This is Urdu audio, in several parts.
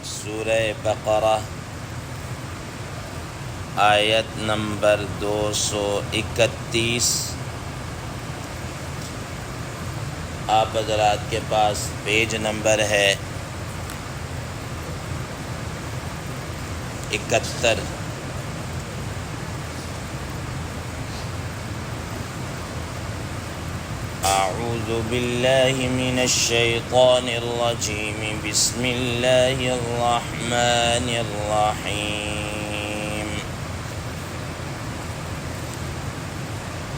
سورہ بقرہ آیت نمبر 231۔ آپ حضرات کے پاس پیج نمبر ہے 71۔ اعوذ باللہ من الشیطان الرجیم، بسم اللہ الرحمن الرحیم۔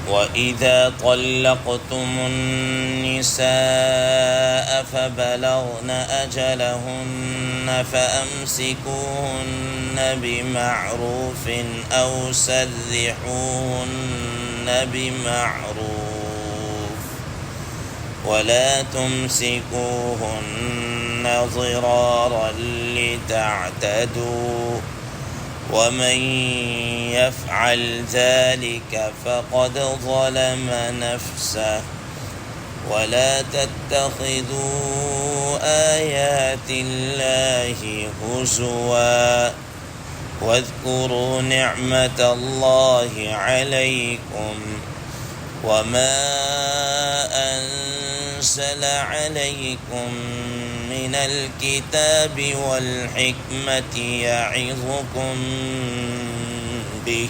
وَإِذَا طَلَّقْتُمُ النِّسَاءَ فَبَلَغْنَ أَجَلَهُنَّ فَأَمْسِكُوهُنَّ بِمَعْرُوفٍ أَوْ سَرِّحُوهُنَّ بِمَعْرُوفٍ وَلَا تُمْسِكُوهُنَّ ضِرَارًا لِتَعْتَدُوا وَمَنْ يَفْعَلْ ذَلِكَ فَقَدْ ظَلَمَ نَفْسَهُ وَلَا تَتَّخِذُوا آيَاتِ اللَّهِ هُزُوًا وَاذْكُرُوا نِعْمَةَ اللَّهِ عَلَيْكُمْ وَمَا أَنزَلَ عَلَيْكُمْ مِنَ الْكِتَابِ وَالْحِكْمَةِ يَعِظُكُمْ بِهِ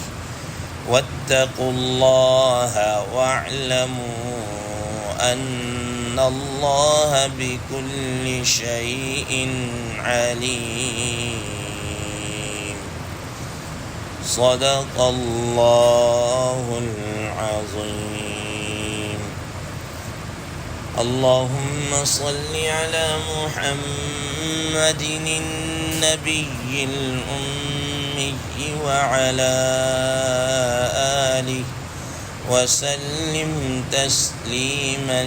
وَاتَّقُوا اللَّهَ وَاعْلَمُوا أَنَّ اللَّهَ بِكُلِّ شَيْءٍ عَلِيمٌ۔ صدق اللہ العظیم۔ اللہم صل علی محمد النبی الأمی وعلی آلہ وسلم تسلیما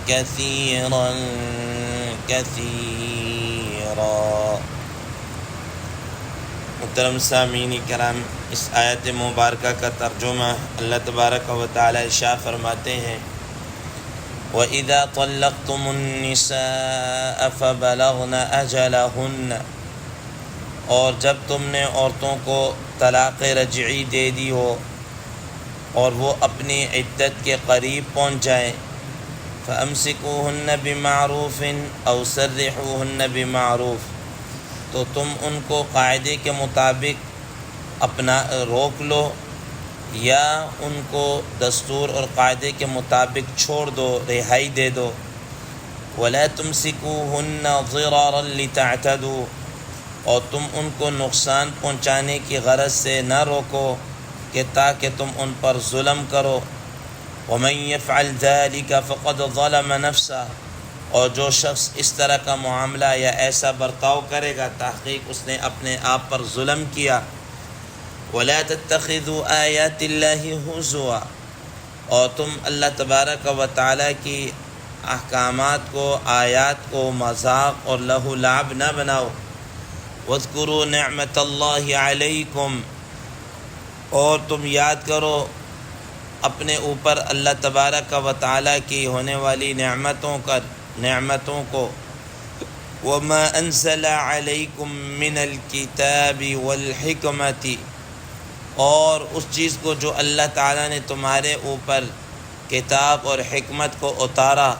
کثیرا کثیرا۔ محترم سامعین کرام، اس آیت مبارکہ کا ترجمہ اللہ تبارک و تعالی ارشاد فرماتے ہیں، وَإِذَا طَلَّقْتُمُ النِّسَاءَ فَبَلَغْنَ أَجَلَهُنَّ، اور جب تم نے عورتوں کو طلاق رجعی دے دی ہو اور وہ اپنی عدت کے قریب پہنچ جائیں، فَأَمْسِكُوهُنَّ بِمَعْرُوفٍ أَوْ سَرِّحُوهُنَّ بِمَعْرُوفٍ، تو تم ان کو قاعدے کے مطابق اپنا روک لو یا ان کو دستور اور قاعدے کے مطابق چھوڑ دو، رہائی دے دو۔ وَلَا تُمْسِكُوهُنَّ ضِرَارًا لِتَعْتَدُوا، اور تم ان کو نقصان پہنچانے کی غرض سے نہ روکو کہ تاکہ تم ان پر ظلم کرو۔ وَمَنْ يَفْعَلْ ذَلِكَ فَقَدْ ظَلَمَ نَفْسَهُ، اور جو شخص اس طرح کا معاملہ یا ایسا برتاؤ کرے گا، تحقیق اس نے اپنے آپ پر ظلم کیا۔ وَلَا تَتَّخِذُوا آيَاتِ اللَّهِ هُزُوًا، اور تم اللہ تبارک و تعالیٰ کی احکامات کو، آیات کو مذاق اور لہو لعب نہ بناؤ۔ وَاذْكُرُوا نِعْمَةَ اللَّهِ عَلَيْكُمْ، اور تم یاد کرو اپنے اوپر اللہ تبارک و تعالیٰ کی ہونے والی نعمتوں کو۔ وَمَا أَنزَلَ عَلَيْكُمْ مِنَ الْكِتَابِ وَالْحِكْمَةِ، اور اس چیز کو جو اللہ تعالیٰ نے تمہارے اوپر کتاب اور حکمت کو اتارا،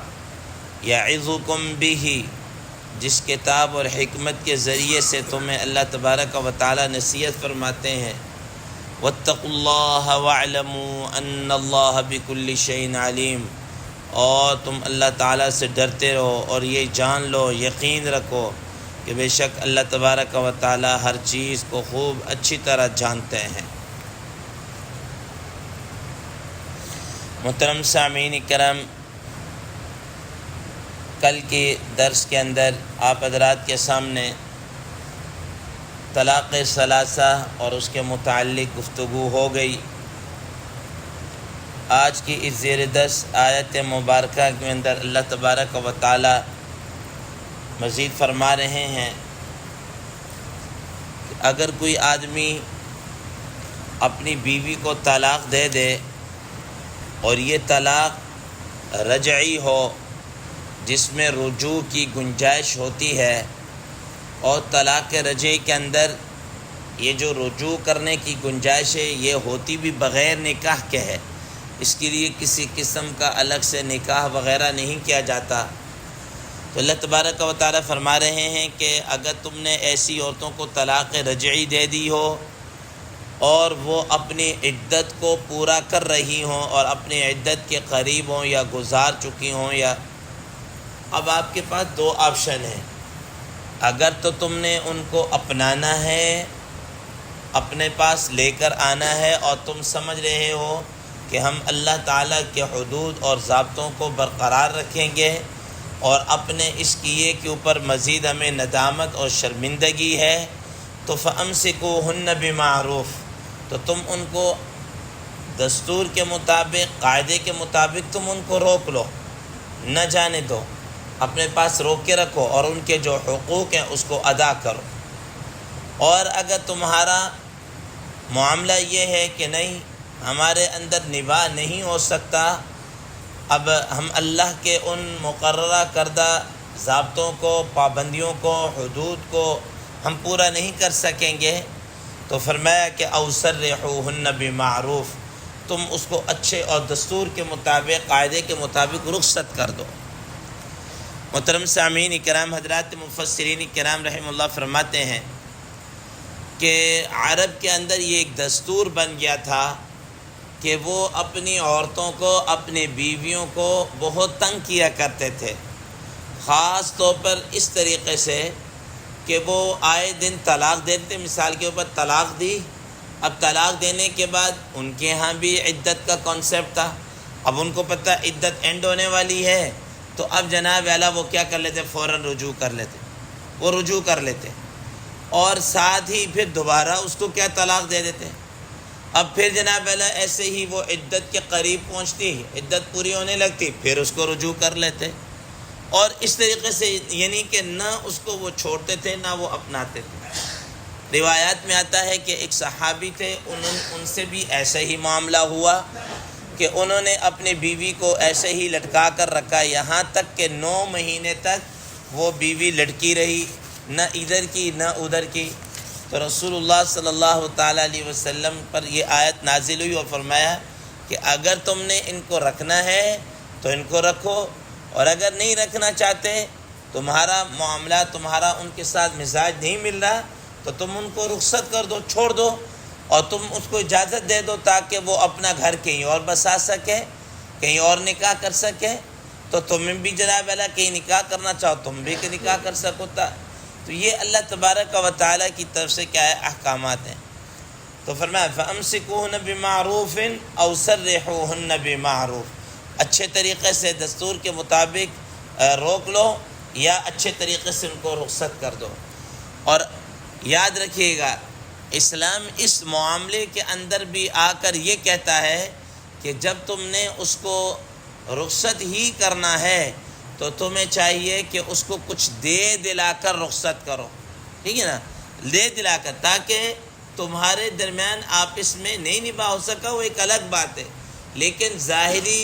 یعظکم بہ، جس کتاب اور حکمت کے ذریعے سے تمہیں اللہ تبارک و تعالیٰ نصیحت فرماتے ہیں۔ واتقوا اللہ واعلموا ان اللہ بکل شیء علیم، اور تم اللہ تعالیٰ سے ڈرتے رہو اور یہ جان لو، یقین رکھو کہ بے شک اللہ تبارک و تعالیٰ ہر چیز کو خوب اچھی طرح جانتے ہیں۔ محترم سامعین کرام، کل کے درس کے اندر آپ حضرات کے سامنے طلاق ثلاثہ اور اس کے متعلق گفتگو ہو گئی۔ آج کی اس زیر 10 آیت مبارکہ کے اندر اللہ تبارک و تعالی مزید فرما رہے ہیں کہ اگر کوئی آدمی اپنی بیوی کو طلاق دے دے اور یہ طلاق رجعی ہو جس میں رجوع کی گنجائش ہوتی ہے، اور طلاق رجعی کے اندر یہ جو رجوع کرنے کی گنجائش ہے یہ ہوتی بھی بغیر نکاح کے ہے، اس کے لیے کسی قسم کا الگ سے نکاح وغیرہ نہیں کیا جاتا۔ تو اللہ تبارک و تعالیٰ فرما رہے ہیں کہ اگر تم نے ایسی عورتوں کو طلاق رجعی دے دی ہو اور وہ اپنی عدت کو پورا کر رہی ہوں اور اپنی عدت کے قریب ہوں یا گزار چکی ہوں، یا اب آپ کے پاس دو آپشن ہیں۔ اگر تو تم نے ان کو اپنانا ہے، اپنے پاس لے کر آنا ہے، اور تم سمجھ رہے ہو کہ ہم اللہ تعالیٰ کے حدود اور ضابطوں کو برقرار رکھیں گے اور اپنے اس کیے کے اوپر مزید ہمیں ندامت اور شرمندگی ہے، تو فَأَمْسِكُوهُنَّ بِمَعْرُوف، تو تم ان کو دستور کے مطابق، قاعدے کے مطابق تم ان کو روک لو، نہ جانے دو، اپنے پاس روک کے رکھو اور ان کے جو حقوق ہیں اس کو ادا کرو۔ اور اگر تمہارا معاملہ یہ ہے کہ نہیں، ہمارے اندر نباہ نہیں ہو سکتا، اب ہم اللہ کے ان مقررہ کردہ ضابطوں کو، پابندیوں کو، حدود کو ہم پورا نہیں کر سکیں گے، تو فرمایا کہ اَوْ سَرِّحُوهُنَّ بِمَعْرُوف، تم اس کو اچھے اور دستور کے مطابق، قاعدے کے مطابق رخصت کر دو۔ محترم سامعین کرام، حضرات مفسرین کرام رحمہ اللہ فرماتے ہیں کہ عرب کے اندر یہ ایک دستور بن گیا تھا کہ وہ اپنی عورتوں کو، اپنے بیویوں کو بہت تنگ کیا کرتے تھے، خاص طور پر اس طریقے سے کہ وہ آئے دن طلاق دیتے۔ مثال کے اوپر طلاق دی، اب طلاق دینے کے بعد ان کے ہاں بھی عدت کا کانسیپٹ تھا، اب ان کو پتہ عدت اینڈ ہونے والی ہے، تو اب جناب اعلیٰ وہ کیا کر لیتے، فوراً رجوع کر لیتے، وہ رجوع کر لیتے، اور ساتھ ہی پھر دوبارہ اس کو کیا طلاق دے دیتے۔ اب پھر جناب اعلیٰ ایسے ہی وہ عدت کے قریب پہنچتی، عدت پوری ہونے لگتی، پھر اس کو رجوع کر لیتے، اور اس طریقے سے یعنی کہ نہ اس کو وہ چھوڑتے تھے نہ وہ اپناتے تھے۔ روایات میں آتا ہے کہ ایک صحابی تھے، ان سے بھی ایسا ہی معاملہ ہوا کہ انہوں نے اپنی بیوی کو ایسے ہی لٹکا کر رکھا، یہاں تک کہ 9 مہینے تک وہ بیوی لٹکی رہی، نہ ادھر کی نہ ادھر کی۔ تو رسول اللہ صلی اللہ تعالیٰ علیہ وسلم پر یہ آیت نازل ہوئی اور فرمایا کہ اگر تم نے ان کو رکھنا ہے تو ان کو رکھو، اور اگر نہیں رکھنا چاہتے، تمہارا معاملہ، تمہارا ان کے ساتھ مزاج نہیں مل رہا، تو تم ان کو رخصت کر دو، چھوڑ دو، اور تم اس کو اجازت دے دو تاکہ وہ اپنا گھر کہیں اور بسا سکے، کہیں اور نکاح کر سکے۔ تو تمہیں بھی جناب اللہ کہیں نکاح کرنا چاہو تم بھی کہ نکاح کر سکو۔ تو یہ اللہ تبارک و تعالیٰ کی طرف سے کیا ہے، احکامات ہیں۔ تو فرمایا فَأَمْسِكُوهُنَّ بِمَعْرُوفٍ أَوْ سَرِّحُوهُنَّ بِمَعْرُوف، اچھے طریقے سے دستور کے مطابق روک لو یا اچھے طریقے سے ان کو رخصت کر دو۔ اور یاد رکھیے گا، اسلام اس معاملے کے اندر بھی آ کر یہ کہتا ہے کہ جب تم نے اس کو رخصت ہی کرنا ہے تو تمہیں چاہیے کہ اس کو کچھ دے دلا کر رخصت کرو، ٹھیک ہے نا، دے دلا کر، تاکہ تمہارے درمیان آپس میں نہیں نباہ ہو سکا، وہ ایک الگ بات ہے، لیکن ظاہری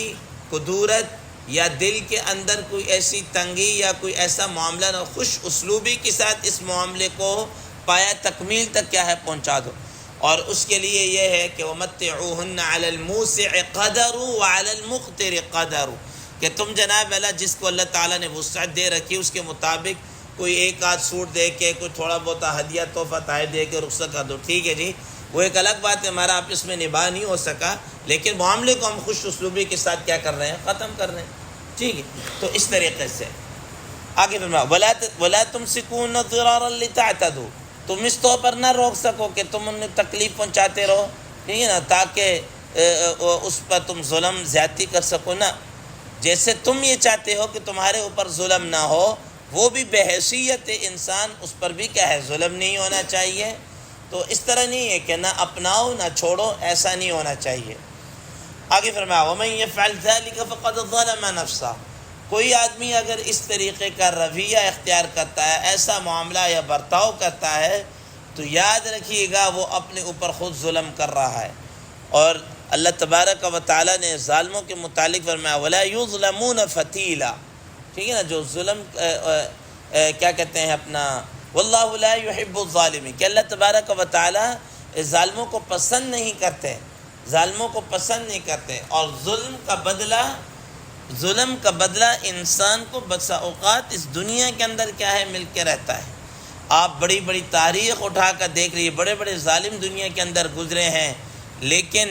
قدورت یا دل کے اندر کوئی ایسی تنگی یا کوئی ایسا معاملہ نہ، خوش اسلوبی کے ساتھ اس معاملے کو پایا تکمیل تک کیا ہے پہنچا دو۔ اور اس کے لیے یہ ہے کہ وَمَتِّعُوهُنَّ عَلَى الْمُوسِعِ قَدَرُ وَعَلَى الْمُقْتِرِ قَدَرُ، کہ تم جناب اللہ جس کو اللہ تعالیٰ نے وسعت دے رکھی اس کے مطابق کوئی ایک آدھ سوٹ دے کے، کوئی تھوڑا بہت ہدیہ تحفہ تحائف دے کے رخصت کر دو، ٹھیک ہے جی، وہ ایک الگ بات ہے، ہمارا آپس میں نباہ نہیں ہو سکا، لیکن معاملے کو ہم خوش اسلوبی کے ساتھ کیا کر رہے ہیں، ختم کر رہے ہیں، ٹھیک ہے۔ تو اس طریقے سے آگے فرمایا وَلَا تُمْسِكُوهُنَّ ضِرَارًا لِتَعْتَدُوا، تم اس طور پر نہ روک سکو کہ تم انہیں تکلیف پہنچاتے رہو، ٹھیک ہے نا، تاکہ اس پر تم ظلم زیادتی کر سکو نا، جیسے تم یہ چاہتے ہو کہ تمہارے اوپر ظلم نہ ہو، وہ بھی بحیثیت انسان اس پر بھی کیا ہے، ظلم نہیں ہونا چاہیے۔ تو اس طرح نہیں ہے کہ نہ اپناؤ نہ چھوڑو، ایسا نہیں ہونا چاہیے۔ آگے فرمایا وَمَن يَفْعَلْ ذَلِكَ فَقَدْ ظَلَمَ نَفْسَهُ، کوئی آدمی اگر اس طریقے کا رویہ اختیار کرتا ہے، ایسا معاملہ یا برتاؤ کرتا ہے، تو یاد رکھیے گا وہ اپنے اوپر خود ظلم کر رہا ہے۔ اور اللہ تبارک و تعالیٰ نے ظالموں کے متعلق فرمایا وَلَا يُظْلَمُونَ فَتِيلًا، ٹھیک ہے نا، جو ظلم کیا کہتے ہیں اپنا واللہ لا يحب الظالمین، کہ اللہ تبارک و تعالیٰ ظالموں کو پسند نہیں کرتے، ظالموں کو پسند نہیں کرتے۔ اور ظلم کا بدلہ انسان کو بسا اوقات اس دنیا کے اندر کیا ہے، مل کے رہتا ہے۔ آپ بڑی بڑی تاریخ اٹھا کر دیکھ لیجیے، بڑے بڑے ظالم دنیا کے اندر گزرے ہیں، لیکن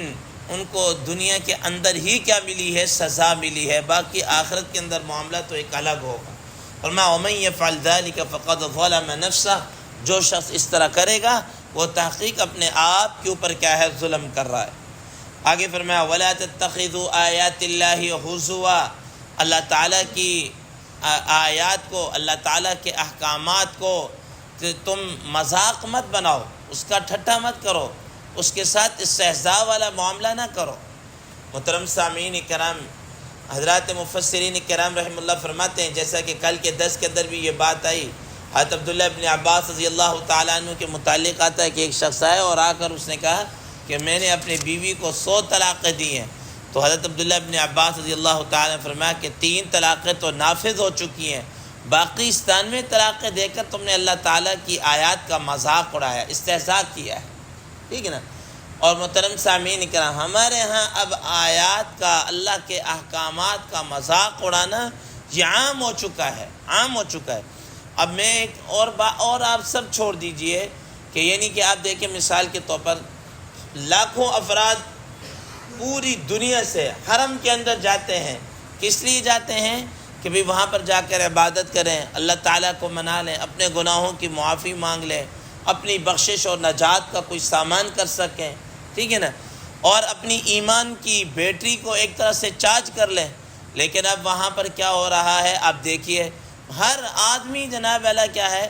ان کو دنیا کے اندر ہی کیا ملی ہے، سزا ملی ہے، باقی آخرت کے اندر معاملہ تو ایک الگ ہوگا۔ فرمایا وَمَن يَفْعَلْ ذَلِكَ فَقَدْ ظَلَمَ نَفْسَهُ، جو شخص اس طرح کرے گا وہ تحقیق اپنے آپ کے اوپر کیا ہے، ظلم کر رہا ہے۔ آگے فرمایا وَلَا تَتَّخِذُوا آيَاتِ اللَّهِ هُزُوًا، اللہ تعالیٰ کی آیات کو، اللہ تعالیٰ کے احکامات کو تم مذاق مت بناؤ، اس کا ٹھٹا مت کرو، اس کے ساتھ استہزاء والا معاملہ نہ کرو۔ محترم سامعین کرام، حضرات مفسرین کرام رحمہ اللہ فرماتے ہیں، جیسا کہ کل کے درس کے اندر بھی یہ بات آئی، حضرت عبداللہ ابن عباس رضی اللہ تعالیٰ عنہ کے متعلق آتا ہے کہ ایک شخص آئے اور آ کر اس نے کہا کہ میں نے اپنی بیوی کو 100 طلاقیں دی ہیں۔ تو حضرت عبداللہ ابن عباس رضی اللہ تعالیٰ نے فرمایا کہ 3 طلاقیں تو نافذ ہو چکی ہیں، باقی 97 طلاقیں دے کر تم نے اللہ تعالیٰ کی آیات کا مذاق اڑایا، استہزاء کیا ہے، ٹھیک ہے نا۔ اور محترم سامعین کرام، ہمارے ہاں اب آیات کا، اللہ کے احکامات کا مذاق اڑانا یہ عام ہو چکا ہے، عام ہو چکا ہے۔ اب میں ایک اور آپ سب چھوڑ دیجئے کہ یعنی کہ آپ دیکھیں مثال کے طور پر لاکھوں افراد پوری دنیا سے حرم کے اندر جاتے ہیں، کس لیے جاتے ہیں؟ کہ بھی وہاں پر جا کر عبادت کریں، اللہ تعالیٰ کو منا لیں، اپنے گناہوں کی معافی مانگ لیں، اپنی بخشش اور نجات کا کوئی سامان کر سکیں، ٹھیک ہے نا، اور اپنی ایمان کی بیٹری کو ایک طرح سے چارج کر لیں۔ لیکن اب وہاں پر کیا ہو رہا ہے، آپ دیکھیے ہر آدمی جناب اللہ کیا ہے،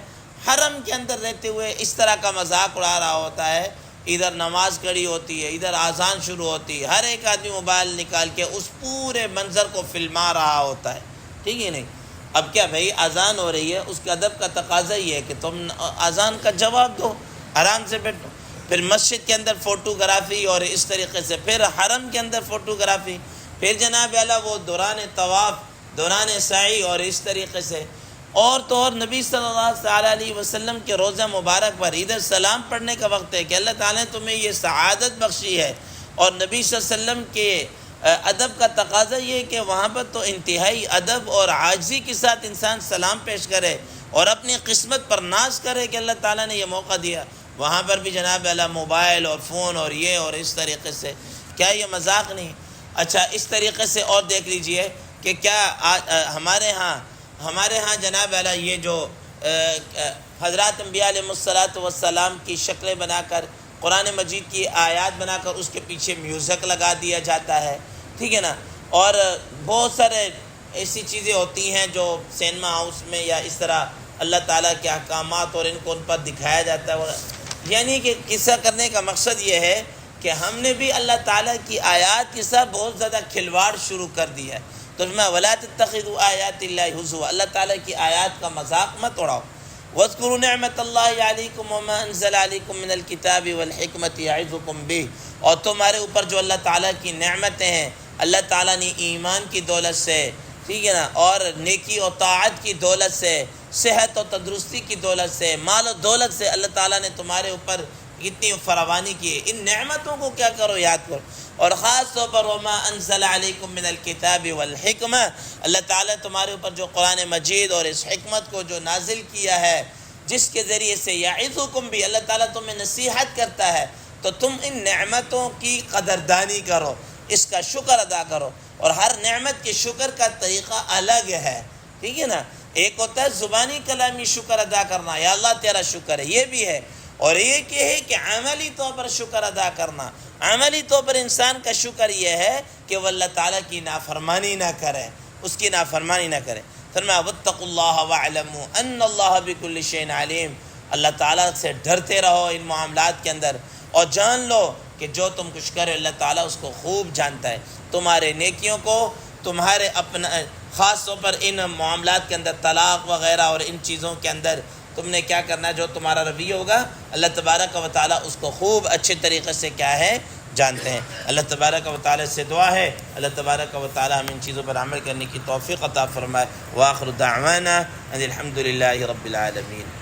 حرم کے اندر رہتے ہوئے اس طرح کا مذاق اڑا رہا ہوتا ہے، ادھر نماز کھڑی ہوتی ہے، ادھر اذان شروع ہوتی ہے، ہر ایک آدمی موبائل نکال کے اس پورے منظر کو فلما رہا ہوتا ہے، ٹھیک ہے نہیں۔ اب کیا بھائی اذان ہو رہی ہے، اس کے ادب کا تقاضا یہ ہے کہ تم اذان کا جواب دو، آرام سے بیٹھو۔ پھر مسجد کے اندر فوٹوگرافی اور اس طریقے سے، پھر حرم کے اندر فوٹوگرافی، پھر جناب اعلیٰ وہ دوران طواف، دوران سعی، اور اس طریقے سے اور تو اور نبی صلی اللہ علیہ وسلم کے روزہ مبارک پر ادھر سلام پڑھنے کا وقت ہے کہ اللہ تعالیٰ نے تمہیں یہ سعادت بخشی ہے، اور نبی صلی اللہ علیہ وسلم کے ادب کا تقاضا یہ ہے کہ وہاں پر تو انتہائی ادب اور عاجزی کے ساتھ انسان سلام پیش کرے اور اپنی قسمت پر ناز کرے کہ اللہ تعالیٰ نے یہ موقع دیا۔ وہاں پر بھی جناب اللہ موبائل اور فون اور یہ اور اس طریقے سے، کیا یہ مذاق نہیں؟ اچھا اس طریقے سے اور دیکھ لیجئے کہ کیا ہمارے ہاں جناب اللہ یہ جو حضرات انبیاء علیہ السلام کی شکلیں بنا کر، قرآن مجید کی آیات بنا کر اس کے پیچھے میوزک لگا دیا جاتا ہے، ٹھیک ہے نا، اور بہت سارے ایسی چیزیں ہوتی ہیں جو سینما ہاؤس میں یا اس طرح اللہ تعالیٰ کے احکامات اور ان کو ان پر دکھایا جاتا ہے۔ یعنی کہ قصہ کرنے کا مقصد یہ ہے کہ ہم نے بھی اللہ تعالیٰ کی آیات کے ساتھ بہت زیادہ کھلواڑ شروع کر دیا ہے۔ تو میں وَلَا تَتَّخِذُوا آيَاتِ اللَّهِ هُزُوًا، اللہ تعالیٰ کی آیات کا مذاق مت اڑاؤ۔ وَاذْكُرُوا نِعْمَةَ اللَّهِ عَلَيْكُمْ وَمَا أَنزَلَ عَلَيْكُمْ مِنَ الْكِتَابِ وَالْحِكْمَةِ يَعِظُكُمْ بِهِ، اور تمہارے اوپر جو اللہ تعالیٰ کی نعمتیں ہیں، اللہ تعالیٰ نے ایمان کی دولت سے، ٹھیک ہے نا، اور نیکی و طاعت کی دولت سے، صحت و تندرستی کی دولت سے، مال و دولت سے اللہ تعالیٰ نے تمہارے اوپر اتنی فراوانی کی ہے۔ ان نعمتوں کو کیا کرو، یاد کرو۔ اور خاص طور پر وما انزل علیکم من الکتاب والحکمہ، اللہ تعالیٰ تمہارے اوپر جو قرآن مجید اور اس حکمت کو جو نازل کیا ہے، جس کے ذریعے سے یعظکم بھی، اللہ تعالیٰ تمہیں نصیحت کرتا ہے، تو تم ان نعمتوں کی قدردانی کرو، اس کا شکر ادا کرو۔ اور ہر نعمت کے شکر کا طریقہ الگ ہے، ٹھیک ہے نا۔ ایک ہوتا ہے زبانی کلامی شکر ادا کرنا، یا اللہ تیرا شکر ہے، یہ بھی ہے، اور ایک یہ ہے کہ عملی طور پر شکر ادا کرنا۔ عملی طور پر انسان کا شکر یہ ہے کہ وہ اللہ تعالیٰ کی نافرمانی نہ کرے، اس کی نافرمانی نہ کرے۔ فرمایا واتقوا اللہ واعلموا ان اللہ بکل شیء علیم، اللہ تعالیٰ سے ڈرتے رہو ان معاملات کے اندر، اور جان لو کہ جو تم کچھ کرے اللہ تعالیٰ اس کو خوب جانتا ہے۔ تمہارے نیکیوں کو، تمہارے اپنا خاص طور پر ان معاملات کے اندر، طلاق وغیرہ اور ان چیزوں کے اندر تم نے کیا کرنا ہے، جو تمہارا رویہ ہوگا اللہ تبارک و تعالیٰ اس کو خوب اچھے طریقے سے کیا ہے، جانتے ہیں۔ اللہ تبارک و تعالیٰ سے دعا ہے اللہ تبارک و تعالیٰ ہم ان چیزوں پر عمل کرنے کی توفیق عطا فرمائے۔ وآخر دعوانا ان الحمد للہ رب العالمین۔